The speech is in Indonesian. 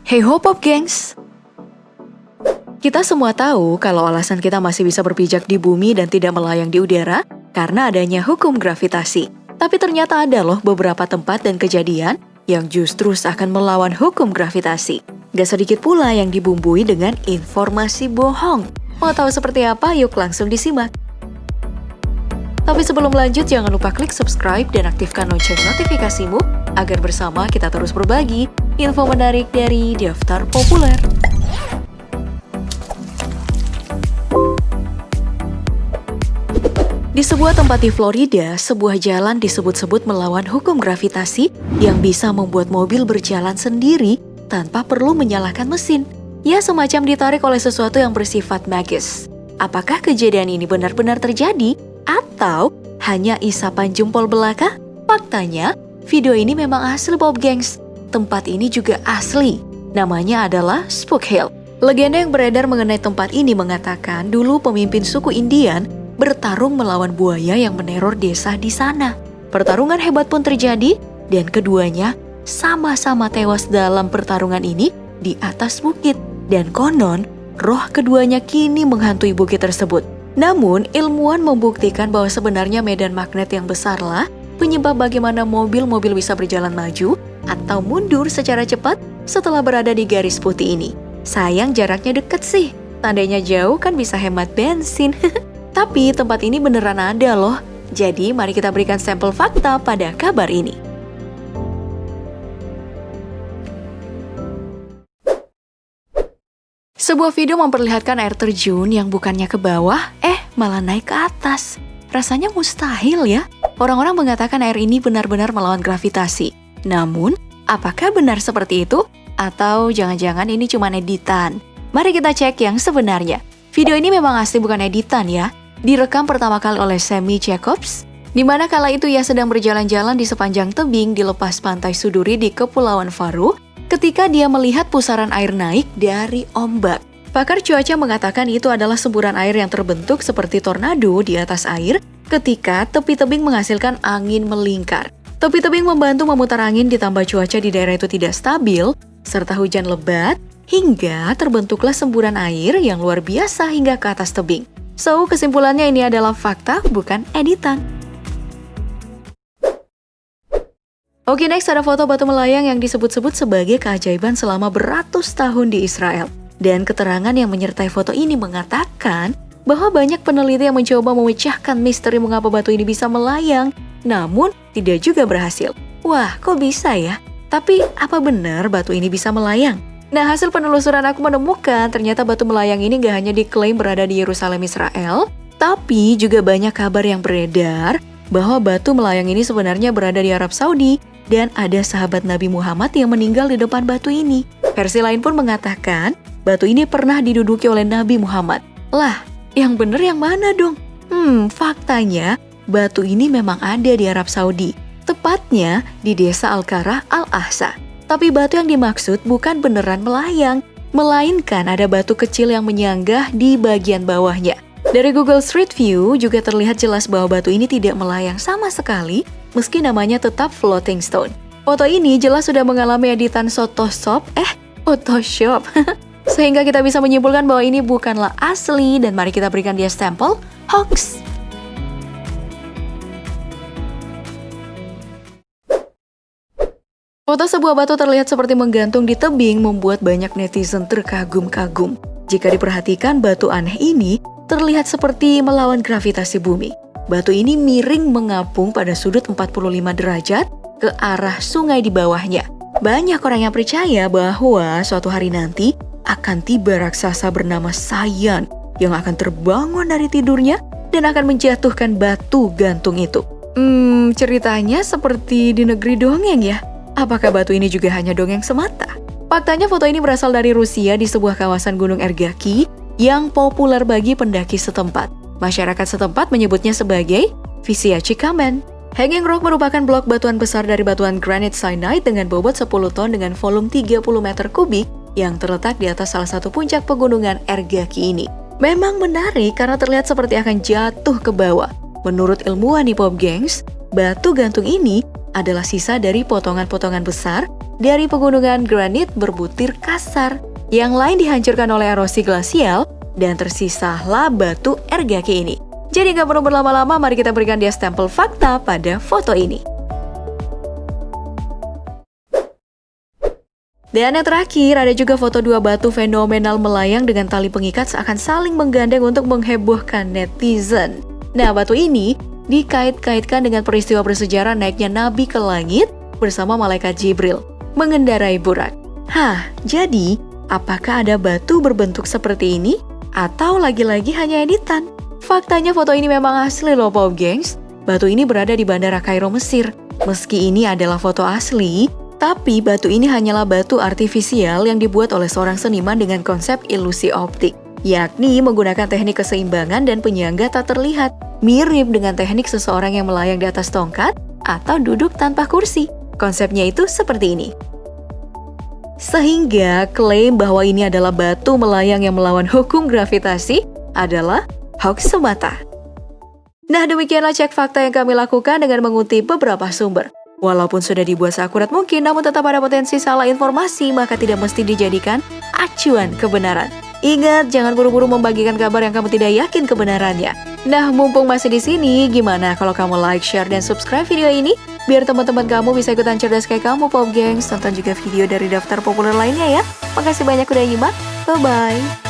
Hey ho Pop Gengs! Kita semua tahu kalau alasan kita masih bisa berpijak di bumi dan tidak melayang di udara karena adanya hukum gravitasi. Tapi ternyata ada loh beberapa tempat dan kejadian yang justru akan melawan hukum gravitasi. Gak sedikit pula yang dibumbui dengan informasi bohong. Mau tahu seperti apa? Yuk langsung disimak. Tapi sebelum lanjut, jangan lupa klik subscribe dan aktifkan lonceng notifikasimu agar bersama kita terus berbagi info menarik dari Daftar Populer. Di sebuah tempat di Florida, sebuah jalan disebut-sebut melawan hukum gravitasi yang bisa membuat mobil berjalan sendiri tanpa perlu menyalakan mesin. Ya, semacam ditarik oleh sesuatu yang bersifat magis. Apakah kejadian ini benar-benar terjadi? Atau hanya isapan jempol belaka? Faktanya, video ini memang asli Pop Gengs. Tempat ini juga asli. Namanya adalah Spook Hill. Legenda yang beredar mengenai tempat ini mengatakan dulu pemimpin suku Indian bertarung melawan buaya yang meneror desa di sana. Pertarungan hebat pun terjadi dan keduanya sama-sama tewas dalam pertarungan ini di atas bukit. Dan konon, roh keduanya kini menghantui bukit tersebut. Namun, ilmuwan membuktikan bahwa sebenarnya medan magnet yang besarlah penyebab bagaimana mobil-mobil bisa berjalan maju atau mundur secara cepat setelah berada di garis putih ini. Sayang jaraknya deket sih, tandanya jauh kan bisa hemat bensin. Tapi tempat ini beneran ada loh. Jadi mari kita berikan sampel fakta pada kabar ini. Sebuah video memperlihatkan air terjun yang bukannya ke bawah, malah naik ke atas. Rasanya mustahil ya. Orang-orang mengatakan air ini benar-benar melawan gravitasi. Namun, apakah benar seperti itu? Atau jangan-jangan ini cuma editan? Mari kita cek yang sebenarnya. Video ini memang asli bukan editan ya. Direkam pertama kali oleh Sammy Jacobs, di mana kala itu ia sedang berjalan-jalan di sepanjang tebing di lepas pantai Suduri di Kepulauan Faroe ketika dia melihat pusaran air naik dari ombak. Pakar cuaca mengatakan itu adalah semburan air yang terbentuk seperti tornado di atas air ketika tepi tebing menghasilkan angin melingkar. Tepi tebing membantu memutar angin ditambah cuaca di daerah itu tidak stabil, serta hujan lebat, hingga terbentuklah semburan air yang luar biasa hingga ke atas tebing. So, kesimpulannya ini adalah fakta, bukan editan. Oke, next ada foto batu melayang yang disebut-sebut sebagai keajaiban selama beratus tahun di Israel. Dan keterangan yang menyertai foto ini mengatakan bahwa banyak peneliti yang mencoba memecahkan misteri mengapa batu ini bisa melayang, namun tidak juga berhasil. Wah, kok bisa ya? Tapi apa benar batu ini bisa melayang? Nah, hasil penelusuran aku menemukan ternyata batu melayang ini gak hanya diklaim berada di Yerusalem, Israel, tapi juga banyak kabar yang beredar bahwa batu melayang ini sebenarnya berada di Arab Saudi dan ada sahabat Nabi Muhammad yang meninggal di depan batu ini. Versi lain pun mengatakan batu ini pernah diduduki oleh Nabi Muhammad. Lah, yang bener yang mana dong? Faktanya batu ini memang ada di Arab Saudi, tepatnya di desa Al-Qarah Al-Ahsa. Tapi batu yang dimaksud bukan beneran melayang, melainkan ada batu kecil yang menyanggah di bagian bawahnya. Dari Google Street View juga terlihat jelas bahwa batu ini tidak melayang sama sekali, meski namanya tetap floating stone. Foto ini jelas sudah mengalami editan Photoshop, sehingga kita bisa menyimpulkan bahwa ini bukanlah asli dan mari kita berikan dia stempel hoax. Foto sebuah batu terlihat seperti menggantung di tebing membuat banyak netizen terkagum-kagum. Jika diperhatikan, batu aneh ini terlihat seperti melawan gravitasi bumi. Batu ini miring mengapung pada sudut 45 derajat ke arah sungai di bawahnya. Banyak orang yang percaya bahwa suatu hari nanti akan tiba raksasa bernama Saiyan yang akan terbangun dari tidurnya dan akan menjatuhkan batu gantung itu. Ceritanya seperti di negeri dongeng ya. Apakah batu ini juga hanya dongeng semata? Faktanya foto ini berasal dari Rusia di sebuah kawasan Gunung Ergaki yang populer bagi pendaki setempat. Masyarakat setempat menyebutnya sebagai Vyshyachi Kamen. Hanging Rock merupakan blok batuan besar dari batuan granit cyanide dengan bobot 10 ton dengan volume 30 meter kubik yang terletak di atas salah satu puncak pegunungan Ergaki ini. Memang menarik karena terlihat seperti akan jatuh ke bawah. Menurut ilmuwan di Pop Gengs, batu gantung ini adalah sisa dari potongan-potongan besar dari pegunungan granit berbutir kasar. Yang lain dihancurkan oleh erosi glasial, dan tersisalah batu ergaki ini. Jadi nggak perlu berlama-lama, mari kita berikan dia stempel fakta pada foto ini. Dan yang terakhir, ada juga foto dua batu fenomenal melayang dengan tali pengikat seakan saling menggandeng untuk menghebohkan netizen. Nah, batu ini dikait-kaitkan dengan peristiwa bersejarah naiknya Nabi ke langit bersama malaikat Jibril mengendarai burak. Jadi apakah ada batu berbentuk seperti ini? Atau lagi-lagi hanya editan? Faktanya foto ini memang asli loh Pop Gengs. Batu ini berada di Bandara Kairo, Mesir. Meski ini adalah foto asli, tapi batu ini hanyalah batu artifisial yang dibuat oleh seorang seniman dengan konsep ilusi optik, yakni menggunakan teknik keseimbangan dan penyangga tak terlihat, mirip dengan teknik seseorang yang melayang di atas tongkat atau duduk tanpa kursi. Konsepnya itu seperti ini. Sehingga klaim bahwa ini adalah batu melayang yang melawan hukum gravitasi adalah hoax semata. Nah, demikianlah cek fakta yang kami lakukan dengan mengutip beberapa sumber. Walaupun sudah dibuat seakurat mungkin, namun tetap ada potensi salah informasi, maka tidak mesti dijadikan acuan kebenaran. Ingat, jangan buru-buru membagikan kabar yang kamu tidak yakin kebenarannya. Nah, mumpung masih di sini, gimana kalau kamu like, share, dan subscribe video ini? Biar teman-teman kamu bisa ikutan cerdas kayak kamu, Pop Gengs. Tonton juga video dari daftar populer lainnya ya. Makasih banyak udah nyimak. Bye-bye.